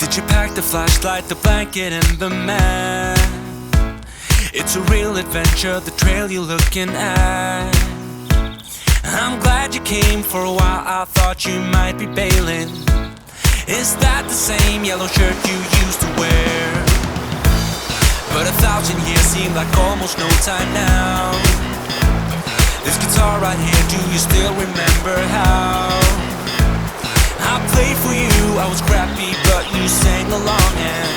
Did you pack the flashlight, the blanket, and the map? It's a real adventure, the trail you're looking at. I'm glad you came. For a while I thought you might be bailing. Is that the same yellow shirt you used to wear? But 1,000 years seem like almost no time now. This guitar right here, do you still remember how I played for you? I was crappy but you sang along, and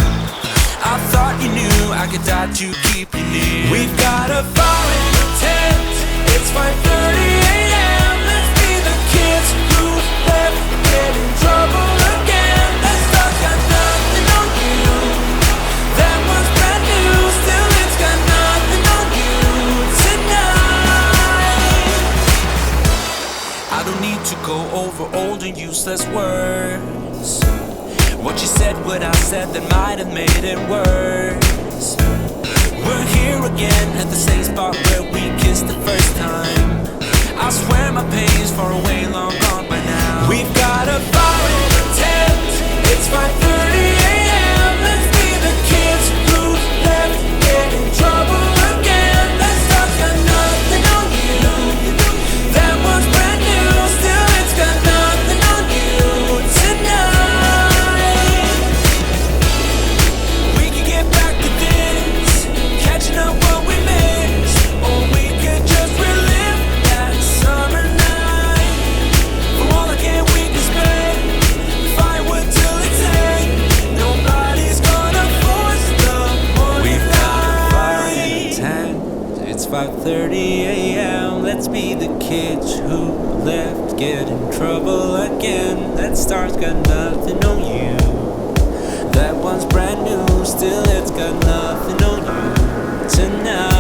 I thought you knew I could die to keep you near. We've got a fire in the tent, it's 5:30 a.m. Let's be the kids who left, get in trouble again. That stuff got nothing on you, that was brand new. Still it's got nothing on you tonight. I don't need to go over old and useless words. What you said, what I said, that might have made it worse. We're here again at the same spot where we kissed the first time. I swear my pain's far away, long gone by now. We've got a fire in the tent, it's 5:30 a.m. Let's be the kids who left, get in trouble again. That stuff's got nothing on you, that was brand new. Still it's got nothing on you tonight. We can get back to this, catching up what we missed, or we could just relive that summer night. From all again we can spend, firewood till it's end. Nobody's gonna force the morning. We've got a fire in the tent, it's 5:30 a.m. Let's be the kids who left, get in trouble again. That star's got nothing on you, that one's brand new. Still it's got nothing on you tonight.